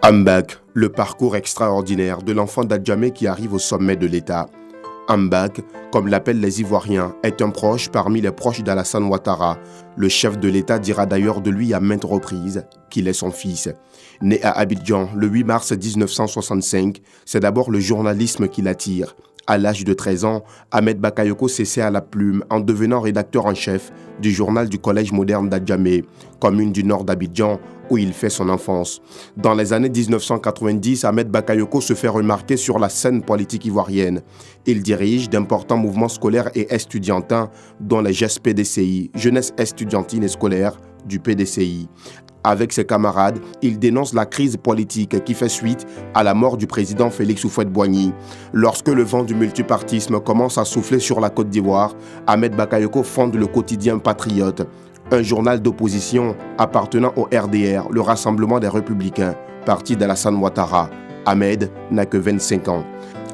Ambak, le parcours extraordinaire de l'enfant d'Adjamé qui arrive au sommet de l'État. Ambak, comme l'appellent les Ivoiriens, est un proche parmi les proches d'Alassane Ouattara. Le chef de l'État dira d'ailleurs de lui à maintes reprises qu'il est son fils. Né à Abidjan le 8 mars 1965, c'est d'abord le journalisme qui l'attire. À l'âge de 13 ans, Ahmed Bakayoko s'essaie à la plume en devenant rédacteur en chef du journal du Collège moderne d'Adjamé, commune du nord d'Abidjan, où il fait son enfance. Dans les années 1990, Ahmed Bakayoko se fait remarquer sur la scène politique ivoirienne. Il dirige d'importants mouvements scolaires et estudiantins, dont les GES PDCI, Jeunesse estudiantine et scolaire du PDCI. Avec ses camarades, il dénonce la crise politique qui fait suite à la mort du président Félix Houphouët-Boigny. Lorsque le vent du multipartisme commence à souffler sur la Côte d'Ivoire, Ahmed Bakayoko fonde le quotidien Patriote, un journal d'opposition appartenant au RDR, le Rassemblement des Républicains, parti d'Alassane Ouattara. Ahmed n'a que 25 ans.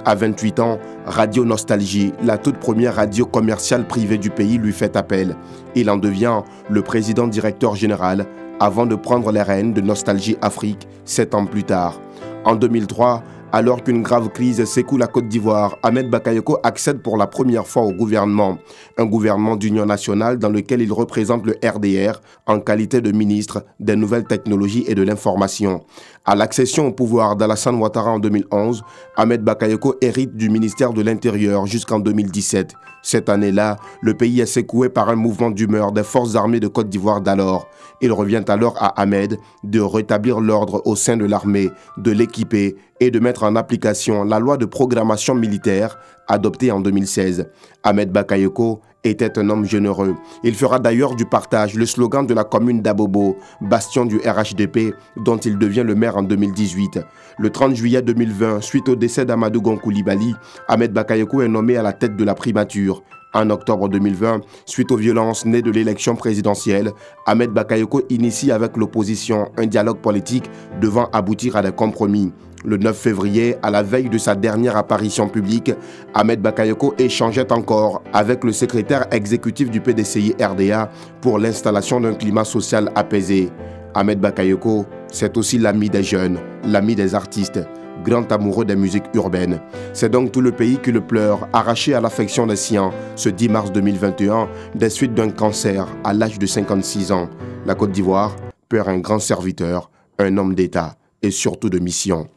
À 28 ans, Radio Nostalgie, la toute première radio commerciale privée du pays, lui fait appel. Il en devient le président-directeur général avant de prendre les rênes de Nostalgie Afrique 7 ans plus tard. En 2003, alors qu'une grave crise secoue la Côte d'Ivoire, Ahmed Bakayoko accède pour la première fois au gouvernement. Un gouvernement d'union nationale dans lequel il représente le RDR en qualité de ministre des Nouvelles Technologies et de l'Information. À l'accession au pouvoir d'Alassane Ouattara en 2011, Ahmed Bakayoko hérite du ministère de l'Intérieur jusqu'en 2017. Cette année-là, le pays est secoué par un mouvement d'humeur des forces armées de Côte d'Ivoire d'alors. Il revient alors à Ahmed de rétablir l'ordre au sein de l'armée, de l'équiper et de mettre en application la loi de programmation militaire adoptée en 2016. Ahmed Bakayoko était un homme généreux. Il fera d'ailleurs du partage le slogan de la commune d'Abobo, bastion du RHDP, dont il devient le maire en 2018. Le 30 juillet 2020, suite au décès d'Amadou Gon Coulibaly, Ahmed Bakayoko est nommé à la tête de la primature. En octobre 2020, suite aux violences nées de l'élection présidentielle, Ahmed Bakayoko initie avec l'opposition un dialogue politique devant aboutir à des compromis. Le 9 février, à la veille de sa dernière apparition publique, Ahmed Bakayoko échangeait encore avec le secrétaire exécutif du PDCI RDA pour l'installation d'un climat social apaisé. Ahmed Bakayoko, c'est aussi l'ami des jeunes, l'ami des artistes, grand amoureux des musiques urbaines. C'est donc tout le pays qui le pleure, arraché à l'affection des siens, ce 10 mars 2021, des suites d'un cancer à l'âge de 56 ans. La Côte d'Ivoire perd un grand serviteur, un homme d'État et surtout de mission.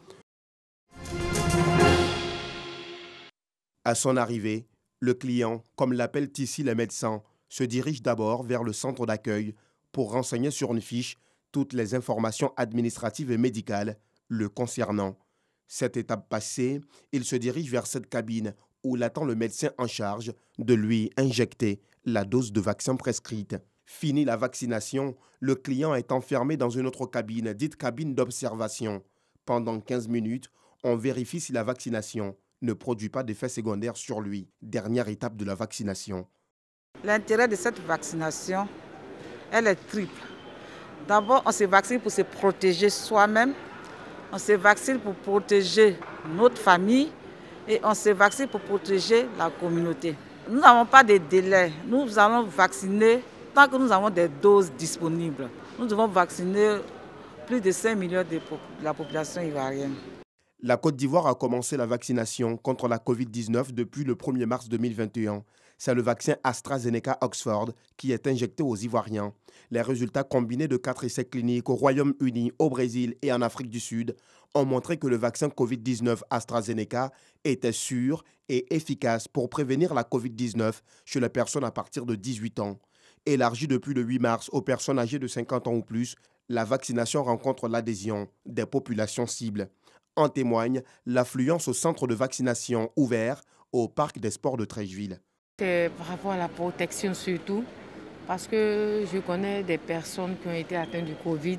À son arrivée, le client, comme l'appellent ici les médecins, se dirige d'abord vers le centre d'accueil pour renseigner sur une fiche toutes les informations administratives et médicales le concernant. Cette étape passée, il se dirige vers cette cabine où l'attend le médecin en charge de lui injecter la dose de vaccin prescrite. Fini la vaccination, le client est enfermé dans une autre cabine, dite cabine d'observation. Pendant 15 minutes, on vérifie si la vaccination ne produit pas d'effets secondaires sur lui. Dernière étape de la vaccination. L'intérêt de cette vaccination, elle est triple. D'abord, on se vaccine pour se protéger soi-même, on se vaccine pour protéger notre famille et on se vaccine pour protéger la communauté. Nous n'avons pas de délai. Nous allons vacciner tant que nous avons des doses disponibles. Nous devons vacciner plus de 5 millions de la population ivoirienne. La Côte d'Ivoire a commencé la vaccination contre la Covid-19 depuis le 1er mars 2021. C'est le vaccin AstraZeneca Oxford qui est injecté aux Ivoiriens. Les résultats combinés de 4 essais cliniques au Royaume-Uni, au Brésil et en Afrique du Sud ont montré que le vaccin Covid-19 AstraZeneca était sûr et efficace pour prévenir la Covid-19 chez les personnes à partir de 18 ans. Élargi depuis le 8 mars aux personnes âgées de 50 ans ou plus, la vaccination rencontre l'adhésion des populations cibles. En témoigne l'affluence au centre de vaccination ouvert au parc des sports de Treichville. C'est par rapport à la protection surtout, parce que je connais des personnes qui ont été atteintes du Covid.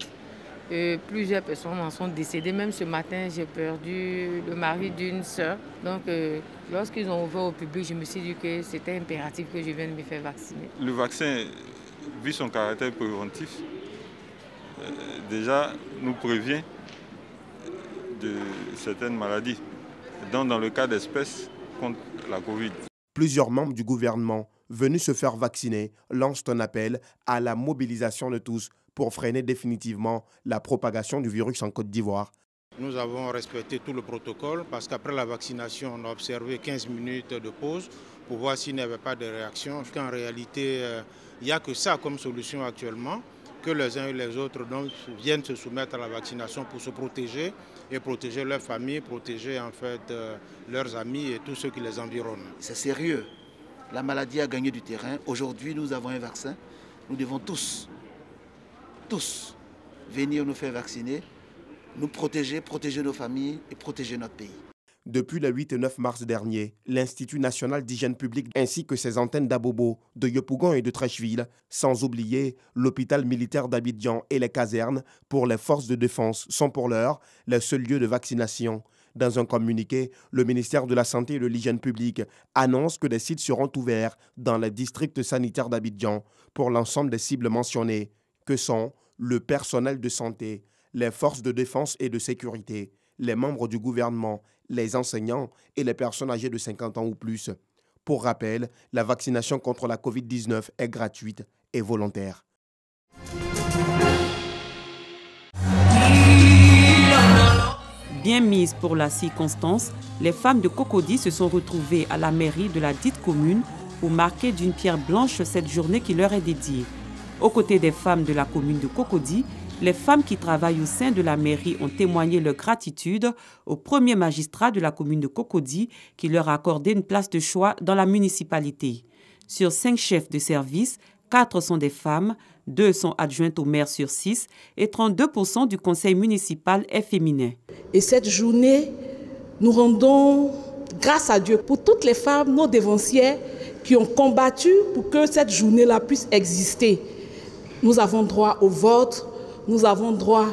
Plusieurs personnes en sont décédées. Même ce matin, j'ai perdu le mari d'une sœur. Donc, lorsqu'ils ont ouvert au public, je me suis dit que c'était impératif que je vienne me faire vacciner. Le vaccin, vu son caractère préventif, déjà nous prévient de certaines maladies, dans le cas d'espèces contre la Covid. Plusieurs membres du gouvernement venus se faire vacciner lancent un appel à la mobilisation de tous pour freiner définitivement la propagation du virus en Côte d'Ivoire. Nous avons respecté tout le protocole parce qu'après la vaccination, on a observé 15 minutes de pause pour voir s'il n'y avait pas de réaction. En réalité, il n'y a que ça comme solution actuellement, que les uns et les autres donc, viennent se soumettre à la vaccination pour se protéger et protéger leur famille, protéger en fait leurs amis et tous ceux qui les environnent. C'est sérieux. La maladie a gagné du terrain. Aujourd'hui, nous avons un vaccin. Nous devons tous venir nous faire vacciner, nous protéger, protéger nos familles et protéger notre pays. Depuis le 8 et 9 mars dernier, l'Institut national d'hygiène publique ainsi que ses antennes d'Abobo, de Yopougon et de Trècheville, sans oublier l'hôpital militaire d'Abidjan et les casernes pour les forces de défense sont pour l'heure les seuls lieux de vaccination. Dans un communiqué, le ministère de la Santé et de l'Hygiène publique annonce que des sites seront ouverts dans les districts sanitaires d'Abidjan pour l'ensemble des cibles mentionnées, que sont le personnel de santé, les forces de défense et de sécurité, les membres du gouvernement, les enseignants et les personnes âgées de 50 ans ou plus. Pour rappel, la vaccination contre la Covid-19 est gratuite et volontaire. Bien mises pour la circonstance, les femmes de Cocody se sont retrouvées à la mairie de la dite commune pour marquer d'une pierre blanche cette journée qui leur est dédiée. Aux côtés des femmes de la commune de Cocody, les femmes qui travaillent au sein de la mairie ont témoigné leur gratitude au premier magistrat de la commune de Cocody qui leur a accordé une place de choix dans la municipalité. Sur 5 chefs de service, 4 sont des femmes, 2 sont adjointes au maire sur 6 et 32% du conseil municipal est féminin. Et cette journée, nous rendons grâce à Dieu pour toutes les femmes, nos dévancières, qui ont combattu pour que cette journée-là puisse exister. Nous avons droit au vote, nous avons droit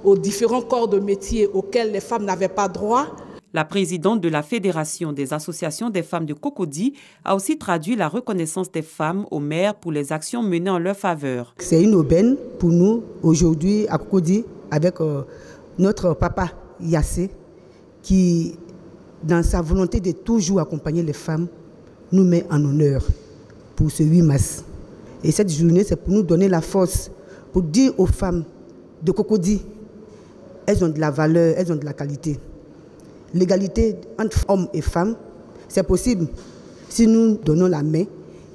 aux différents corps de métier auxquels les femmes n'avaient pas droit. La présidente de la Fédération des associations des femmes de Cocody a aussi traduit la reconnaissance des femmes aux maires pour les actions menées en leur faveur. C'est une aubaine pour nous aujourd'hui à Cocody avec notre papa Yassé qui, dans sa volonté de toujours accompagner les femmes, nous met en honneur pour ce 8 mars. Et cette journée, c'est pour nous donner la force, pour dire aux femmes de Cocody, elles ont de la valeur, elles ont de la qualité. L'égalité entre hommes et femmes, c'est possible si nous donnons la main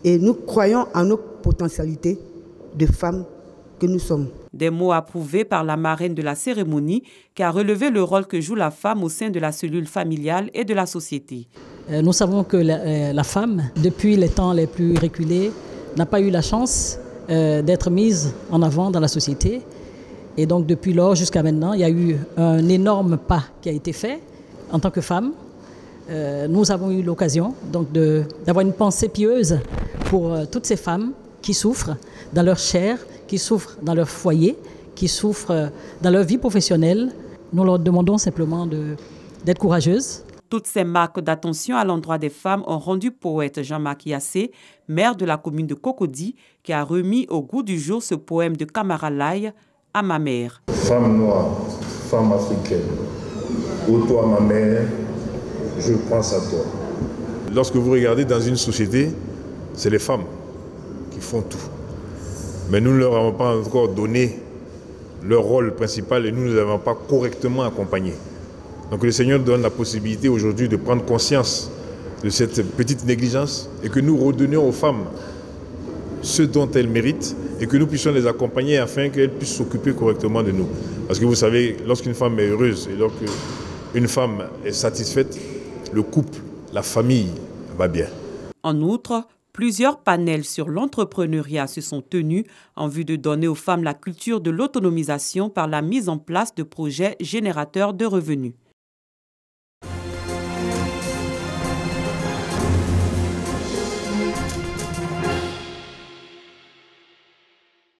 et nous croyons en nos potentialités de femmes que nous sommes. Des mots approuvés par la marraine de la cérémonie qui a relevé le rôle que joue la femme au sein de la cellule familiale et de la société. Nous savons que la femme, depuis les temps les plus reculés, n'a pas eu la chance d'être mise en avant dans la société. Et donc depuis lors jusqu'à maintenant, il y a eu un énorme pas qui a été fait en tant que femme. Nous avons eu l'occasion donc d'avoir une pensée pieuse pour toutes ces femmes qui souffrent dans leur chair, qui souffrent dans leur foyer, qui souffrent dans leur vie professionnelle. Nous leur demandons simplement d'être courageuses. Toutes ces marques d'attention à l'endroit des femmes ont rendu poète Jean-Marc Yassé, maire de la commune de Cocody, qui a remis au goût du jour ce poème de Camara Laye, à ma mère. Femme noire, femme africaine, ô toi ma mère, je pense à toi. Lorsque vous regardez dans une société, c'est les femmes qui font tout. Mais nous ne leur avons pas encore donné leur rôle principal et nous ne les avons pas correctement accompagnés. Donc le Seigneur donne la possibilité aujourd'hui de prendre conscience de cette petite négligence et que nous redonnions aux femmes ce dont elles méritent et que nous puissions les accompagner afin qu'elles puissent s'occuper correctement de nous. Parce que vous savez, lorsqu'une femme est heureuse et lorsqu'une femme est satisfaite, le couple, la famille va bien. En outre, plusieurs panels sur l'entrepreneuriat se sont tenus en vue de donner aux femmes la culture de l'autonomisation par la mise en place de projets générateurs de revenus.